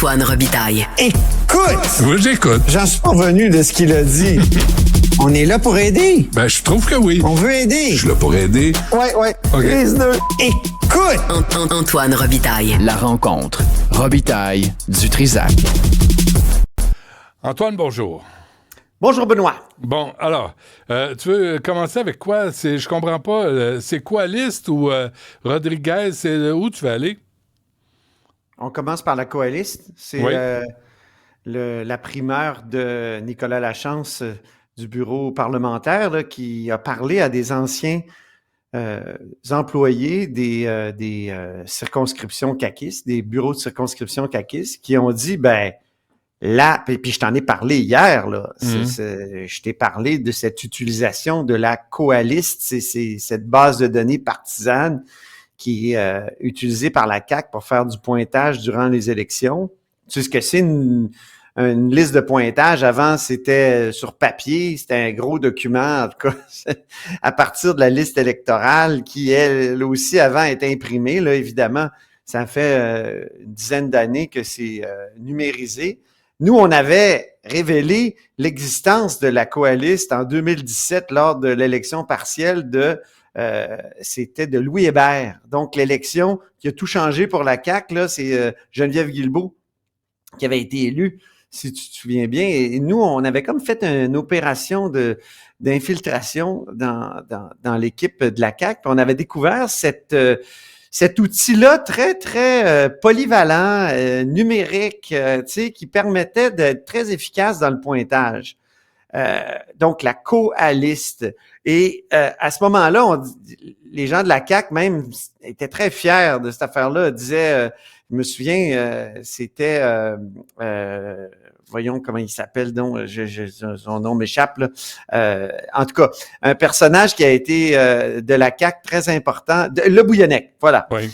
Antoine Robitaille. Écoute! Oui, j'écoute. J'en suis pas revenu de ce qu'il a dit. On est là pour aider. Ben, je trouve que oui. On veut aider. Je suis là pour aider. Ouais. OK. Les deux. Écoute! Antoine Robitaille. La rencontre. Robitaille du Trizac. Antoine, bonjour. Bonjour, Benoît. Bon, alors, tu veux commencer avec quoi? Je comprends pas. C'est quoi liste ou Rodriguez? C'est où tu vas aller? On commence par la coaliste. C'est Oui. la primeur de Nicolas Lachance du bureau parlementaire là, qui a parlé à des anciens employés des circonscriptions caquistes, des bureaux de circonscription caquistes, qui ont dit, là, puis je t'en ai parlé hier, là. Je t'ai parlé de cette utilisation de la coaliste, c'est cette base de données partisane qui est utilisée par la CAQ pour faire du pointage durant les élections. Tu sais ce que c'est une liste de pointage? Avant, c'était sur papier, c'était un gros document, en tout cas, à partir de la liste électorale qui, elle aussi, avant, était imprimée. Là, évidemment, ça fait une dizaine d'années que c'est numérisé. Nous, on avait révélé l'existence de la coaliste en 2017 lors de l'élection partielle c'était de Louis Hébert. Donc, l'élection qui a tout changé pour la CAQ, là, c'est Geneviève Guilbeault qui avait été élue, si tu te souviens bien. Et nous, on avait comme fait une opération d'infiltration dans l'équipe de la CAQ. Puis on avait découvert cet outil-là très, très polyvalent, numérique, tu sais, qui permettait d'être très efficace dans le pointage. Donc, la coaliste. Et à ce moment-là, les gens de la CAQ même étaient très fiers de cette affaire-là. Ils disaient, je me souviens, c'était, voyons comment il s'appelle, donc, son nom m'échappe, là. En tout cas, un personnage qui a été de la CAQ très important, Le Bouillonnec, voilà. Oui.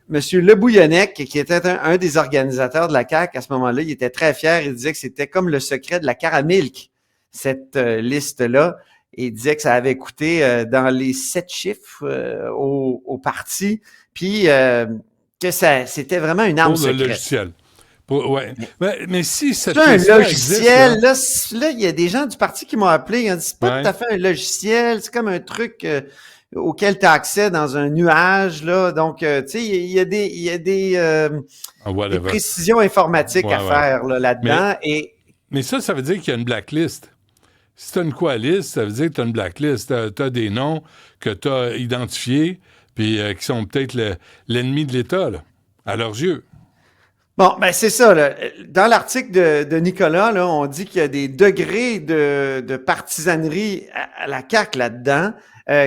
Monsieur Le Bouillonnec, qui était un des organisateurs de la CAQ à ce moment-là, il était très fier. Il disait que c'était comme le secret de la Caramilk, cette liste-là. Et il disait que ça avait coûté dans les 7 chiffres au parti, puis que c'était vraiment une arme secrète. Pour le logiciel. Ouais. Mais si cette c'est un liste-là logiciel, existe, là, il y a des gens du parti qui m'ont appelé, ils ont dit, c'est pas tout à fait un logiciel, c'est comme un truc auquel tu as accès dans un nuage, là. Donc, tu sais, il y a des précisions informatiques à faire là-dedans. Mais ça veut dire qu'il y a une blacklist. Si tu as une coaliste, ça veut dire que tu as une blacklist. Tu as des noms que tu as identifiés puis qui sont peut-être l'ennemi de l'État, là, à leurs yeux. Bon, c'est ça. Là. Dans l'article de Nicolas, là, on dit qu'il y a des degrés de partisanerie à la CAQ là-dedans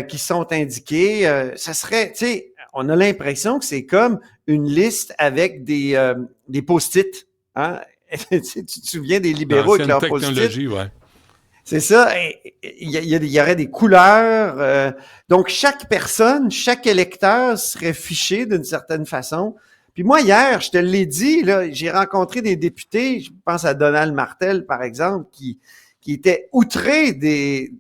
qui sont indiqués. Ça serait, tu sais, on a l'impression que c'est comme une liste avec des post-it. Hein? Tu te souviens des libéraux avec leurs post-it? Ouais. C'est ça. Il y aurait des couleurs. Donc, chaque personne, chaque électeur serait fiché d'une certaine façon. Puis moi, hier, je te l'ai dit, là, j'ai rencontré des députés, je pense à Donald Martel, par exemple, qui étaient outrés des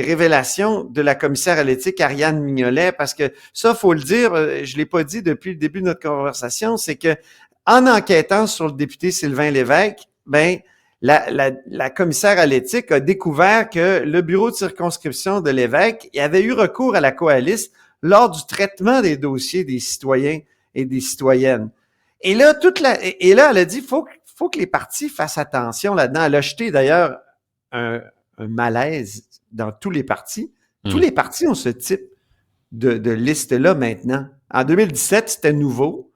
révélations de la commissaire à l'éthique, Ariane Mignolet, parce que ça, faut le dire, je l'ai pas dit depuis le début de notre conversation, c'est que en enquêtant sur le député Sylvain Lévesque, la commissaire à l'éthique a découvert que le bureau de circonscription de Lévesque avait eu recours à la coaliste lors du traitement des dossiers des citoyens et des citoyennes. Et là, elle a dit, faut que les partis fassent attention là-dedans. Elle a jeté d'ailleurs un malaise dans tous les partis. Tous les partis ont ce type de liste-là maintenant. En 2017, c'était nouveau.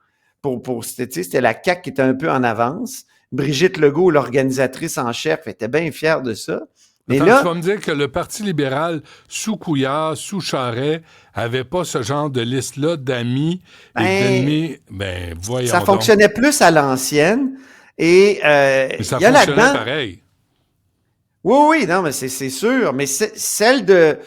C'était la CAQ qui était un peu en avance. Brigitte Legault, l'organisatrice en chef, était bien fière de ça. Mais là, tu vas me dire que le Parti libéral, sous Couillard, sous Charest, avait pas ce genre de liste-là d'amis et d'ennemis. Voyons ça donc. fonctionnait plus à l'ancienne. Et mais ça fonctionnait pareil. Oui, non, mais c'est sûr. Mais celle de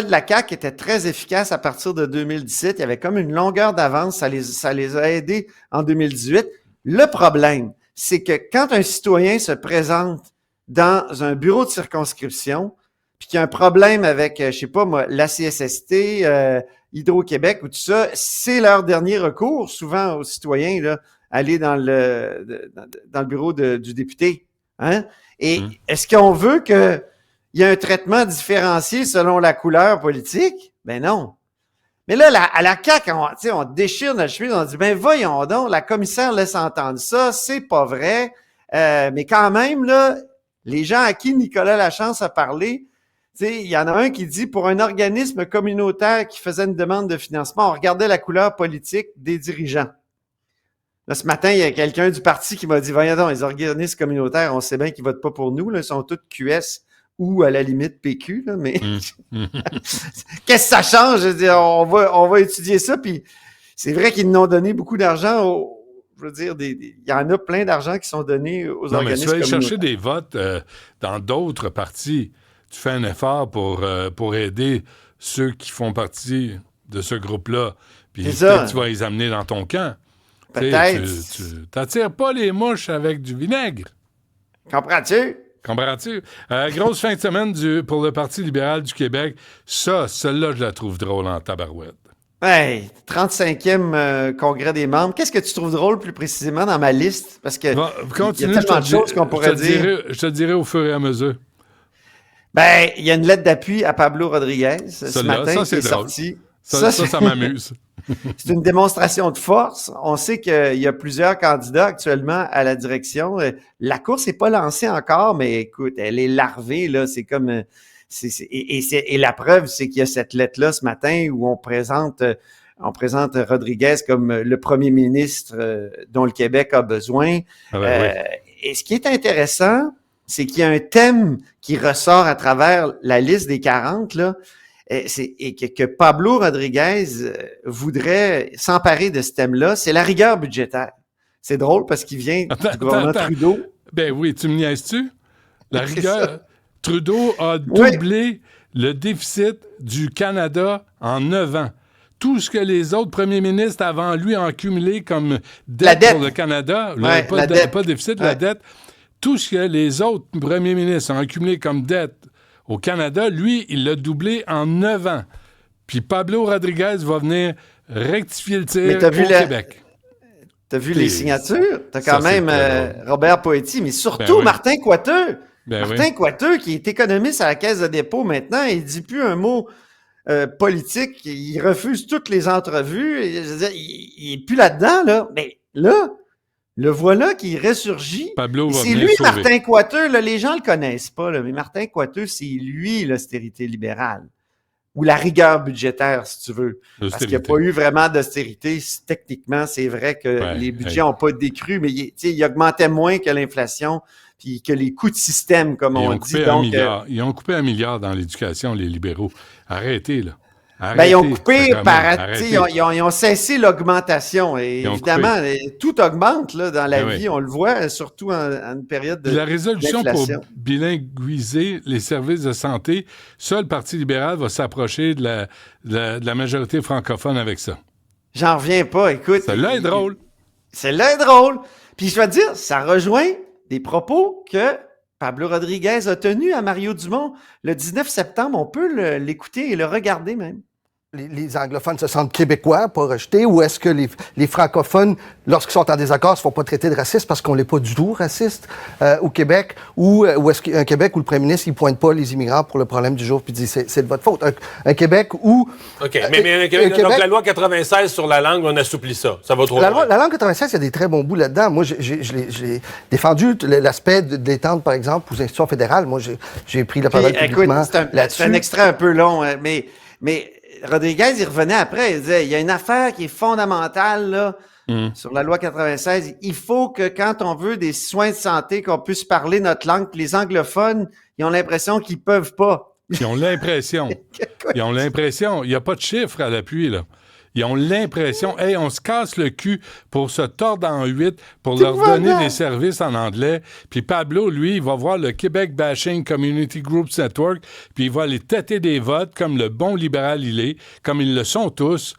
la CAQ était très efficace à partir de 2017. Il y avait comme une longueur d'avance. Ça les a aidés en 2018. Le problème, c'est que quand un citoyen se présente dans un bureau de circonscription, puis qu'il y a un problème avec, je sais pas moi, la CSST, Hydro-Québec ou tout ça, c'est leur dernier recours, souvent aux citoyens, là, aller dans le bureau du député. Hein? Et est-ce qu'on veut qu'il y ait un traitement différencié selon la couleur politique? Ben non. Mais là, à la CAQ, on déchire notre chemise, on dit, ben voyons donc, la commissaire laisse entendre ça, c'est pas vrai. Mais quand même, là, les gens à qui Nicolas Lachance a parlé, il y en a un qui dit, pour un organisme communautaire qui faisait une demande de financement, on regardait la couleur politique des dirigeants. Là, ce matin, il y a quelqu'un du parti qui m'a dit, voyons donc, les organismes communautaires, on sait bien qu'ils votent pas pour nous, là, ils sont tous QS ou à la limite PQ, là, mais qu'est-ce que ça change? Je veux dire, on va étudier ça, puis c'est vrai qu'ils nous ont donné beaucoup d'argent je veux dire, il y en a plein d'argent qui sont donnés aux organismes communautaires. Non, mais tu vas aller chercher des votes dans d'autres partis. Tu fais un effort pour aider ceux qui font partie de ce groupe-là. Puis peut-être tu vas les amener dans ton camp. Peut-être. Tu t'attires pas les mouches avec du vinaigre. Comprends-tu? Grosse fin de semaine pour le Parti libéral du Québec. Celle-là, je la trouve drôle en tabarouette. Hey, 35e congrès des membres. Qu'est-ce que tu trouves drôle plus précisément dans ma liste? Parce que continue, il y a tellement de choses qu'on pourrait dire. Je te dirai au fur et à mesure. Ben, il y a une lettre d'appui à Pablo Rodriguez ce matin qui est sortie. Ça m'amuse. C'est une démonstration de force. On sait qu'il y a plusieurs candidats actuellement à la direction. La course n'est pas lancée encore, mais écoute, elle est larvée, là. C'est comme... Et la preuve, c'est qu'il y a cette lettre-là ce matin où on présente Rodriguez comme le premier ministre dont le Québec a besoin. Et ce qui est intéressant, c'est qu'il y a un thème qui ressort à travers la liste des 40, là, et que Pablo Rodriguez voudrait s'emparer de ce thème-là, c'est la rigueur budgétaire. C'est drôle parce qu'il vient du gouvernement Trudeau. Ben oui, tu me niaises-tu? La rigueur... Trudeau a doublé le déficit du Canada en 9 ans. Tout ce que les autres premiers ministres avant lui ont accumulé comme dette pour le Canada, pas déficit, la dette, tout ce que les autres premiers ministres ont accumulé comme dette au Canada, lui, il l'a doublé en 9 ans. Puis Pablo Rodriguez va venir rectifier le tir au Québec. T'as vu les signatures? T'as quand même Robert Poetti, mais surtout Martin Coiteux. Martin Coiteux, qui est économiste à la Caisse de dépôt maintenant, il dit plus un mot politique, il refuse toutes les entrevues, il est plus là-dedans, là. Mais là, le voilà qui ressurgit. C'est lui, Martin Coiteux, là, les gens le connaissent pas, là, mais Martin Coiteux, c'est lui l'austérité libérale. Ou la rigueur budgétaire, si tu veux. Parce qu'il n'y a pas eu vraiment d'austérité. Techniquement, c'est vrai que les budgets n'ont pas décru, mais il augmentait moins que l'inflation puis que les coûts de système, comme on dit. Ils ont coupé 1 milliard dans l'éducation, les libéraux. Arrêtez, là. Ils ont coupé ils ont cessé l'augmentation. Et évidemment, tout augmente là, dans la vie, on le voit, surtout en une période de la résolution d'inflation. Pour bilinguiser les services de santé, ça, le Parti libéral va s'approcher de la majorité francophone avec ça. J'en reviens pas, écoute. Celle-là est drôle. Celle-là est drôle. Puis je dois te dire, ça rejoint des propos que Pablo Rodriguez a tenus à Mario Dumont le 19 septembre. On peut l'écouter et le regarder même. Les anglophones se sentent québécois, pas rejetés, ou est-ce que les francophones, lorsqu'ils sont en désaccord, ne se font pas traiter de racistes parce qu'on n'est pas du tout raciste au Québec, ou est-ce qu'un Québec où le premier ministre ne pointe pas les immigrants pour le problème du jour puis dit c'est de votre faute. Un Québec où... OK, mais un Québec, donc la loi 96 sur la langue, on assouplit ça. Ça va trop loin. La langue 96, il y a des très bons bouts là-dedans. Moi, je l'ai défendu, l'aspect de l'étendre, par exemple, aux institutions fédérales. Moi, j'ai pris la parole publiquement là-dessus. C'est un extrait un peu long, mais Rodriguez, il revenait après, il disait, il y a une affaire qui est fondamentale là, sur la loi 96. Il faut que quand on veut des soins de santé, qu'on puisse parler notre langue. Puis les anglophones, ils ont l'impression qu'ils peuvent pas. Ils ont l'impression. Il n'y a pas de chiffre à l'appui, là. Ils ont l'impression, on se casse le cul pour se tordre en 8, pour leur donner des services en anglais. Puis Pablo, lui, il va voir le Québec Bashing Community Groups Network, puis il va aller têter des votes comme le bon libéral il est, comme ils le sont tous,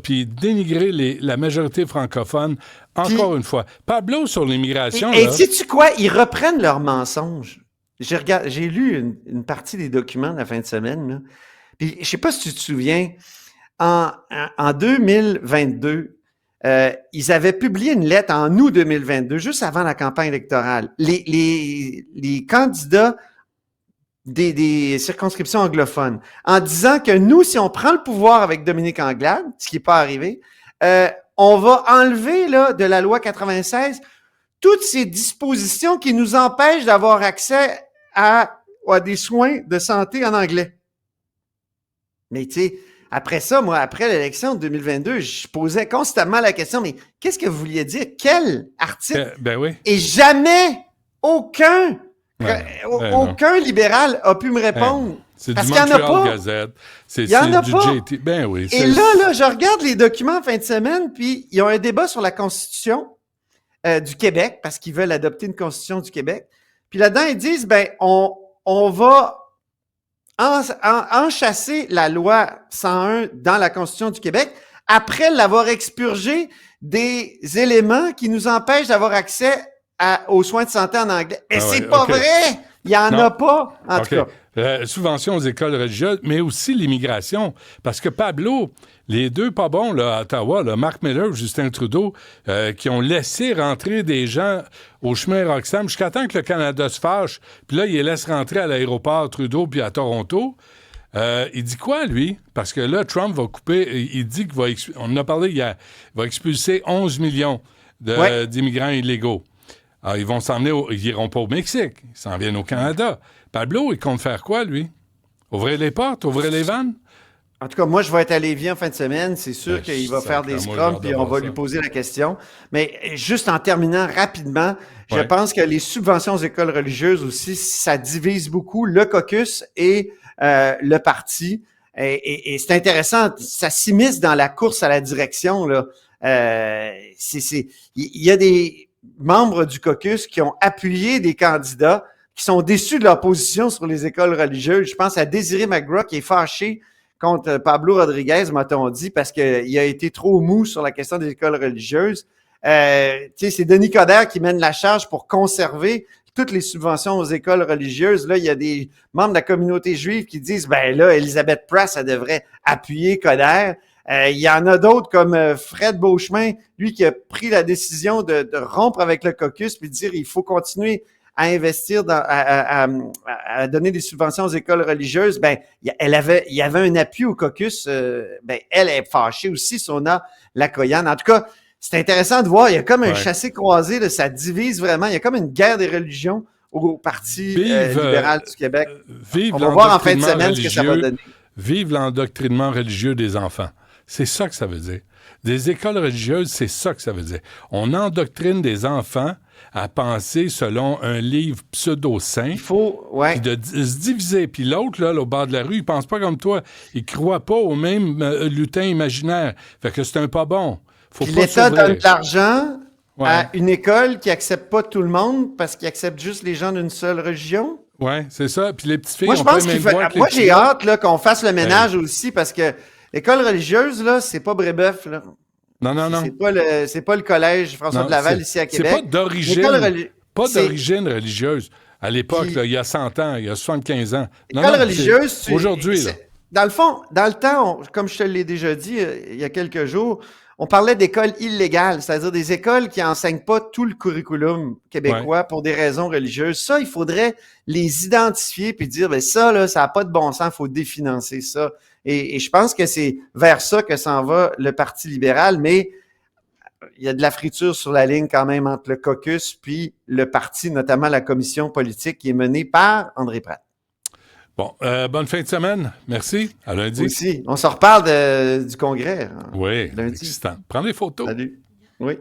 puis dénigrer la majorité francophone, encore une fois. Pablo, sur l'immigration... Et sais-tu quoi? Ils reprennent leurs mensonges. J'ai lu une partie des documents de la fin de semaine, là. Puis je sais pas si tu te souviens... En 2022, ils avaient publié une lettre en août 2022, juste avant la campagne électorale. Les candidats des circonscriptions anglophones, en disant que nous, si on prend le pouvoir avec Dominique Anglade, ce qui n'est pas arrivé, on va enlever là, de la loi 96 toutes ces dispositions qui nous empêchent d'avoir accès à des soins de santé en anglais. Mais tu sais, après ça, moi, après l'élection de 2022, je posais constamment la question, mais qu'est-ce que vous vouliez dire? Quel article? Ben oui. Et jamais aucun libéral a pu me répondre. C'est parce du qu'il n'y en a Montreal pas. Gazette. Il y en a du pas. JT. Ben oui. Et là, je regarde les documents en fin de semaine, puis ils ont un débat sur la Constitution du Québec, parce qu'ils veulent adopter une Constitution du Québec. Puis là-dedans, ils disent, on va enchasser la loi 101 dans la Constitution du Québec après l'avoir expurgé des éléments qui nous empêchent d'avoir accès aux soins de santé en anglais. Et c'est pas vrai! Il n'y en a pas, en tout cas. Subventions aux écoles religieuses, mais aussi l'immigration. Parce que Pablo, les deux pas bons là, à Ottawa, là, Marc Miller et Justin Trudeau, qui ont laissé rentrer des gens au chemin Roxham jusqu'à temps que le Canada se fâche, puis là, il les laisse rentrer à l'aéroport Trudeau puis à Toronto. Il dit quoi, lui? Parce que là, Trump va couper, il dit qu'il va, on en a parlé hier, il va expulser 11 millions d'immigrants illégaux. Alors, ils vont ils iront pas au Mexique, ils s'en viennent au Canada. Pablo, il compte faire quoi, lui? Ouvrir les portes, ouvrir les vannes? En tout cas, moi, je vais être à Lévis en fin de semaine. C'est sûr qu'il va faire des scrums, puis on va lui poser la question. Mais juste en terminant rapidement, je pense que les subventions aux écoles religieuses aussi, ça divise beaucoup le caucus et le parti. Et c'est intéressant, ça s'immisce dans la course à la direction, là. Il y a des membres du caucus qui ont appuyé des candidats qui sont déçus de leur position sur les écoles religieuses. Je pense à Désiré McGraw qui est fâché contre Pablo Rodriguez, m'a-t-on dit, parce qu'il a été trop mou sur la question des écoles religieuses. C'est Denis Coderre qui mène la charge pour conserver toutes les subventions aux écoles religieuses. Là, il y a des membres de la communauté juive qui disent, Elisabeth Prass, elle devrait appuyer Coderre. Il y en a d'autres comme Fred Beauchemin, lui qui a pris la décision de rompre avec le caucus puis de dire il faut continuer à investir à donner des subventions aux écoles religieuses. Il y avait un appui au caucus. Elle est fâchée aussi, Sona Lakoyan. En tout cas, c'est intéressant de voir. Il y a comme un chassé-croisé, là, ça divise vraiment. Il y a comme une guerre des religions au Parti libéral du Québec. On va voir en fin de semaine ce que ça va donner. Vive l'endoctrinement religieux des enfants. C'est ça que ça veut dire. Des écoles religieuses, c'est ça que ça veut dire. On endoctrine des enfants à penser selon un livre pseudo-saint. Il faut, puis de se diviser. Puis l'autre, là, au bord de la rue, il pense pas comme toi. Il croit pas au même lutin imaginaire. Fait que c'est un pas bon. Faut puis pas l'État s'ouvrir. donne de l'argent à une école qui accepte pas tout le monde parce qu'il accepte juste les gens d'une seule religion. Oui, c'est ça. Puis les petites filles moi, je pense moi, j'ai hâte là, qu'on fasse le ménage aussi parce que l'école religieuse, là, c'est pas Brébeuf, là. Non. C'est pas le collège François de Laval ici à Québec. C'est pas d'origine religieuse. À l'époque, il y a 100 ans, il y a 75 ans. L'école religieuse, aujourd'hui, là. Dans le fond, dans le temps, comme je te l'ai déjà dit il y a quelques jours, on parlait d'écoles illégales, c'est-à-dire des écoles qui n'enseignent pas tout le curriculum québécois pour des raisons religieuses. Ça, il faudrait les identifier puis dire, ça, là, ça n'a pas de bon sens, il faut définancer ça. Et je pense que c'est vers ça que s'en va le Parti libéral, mais il y a de la friture sur la ligne quand même entre le caucus puis le parti, notamment la commission politique qui est menée par André Pratt. Bon, bonne fin de semaine. Merci. À lundi. Aussi. On se reparle du congrès. Oui, lundi. Excitant. Prends des photos. Salut. Oui.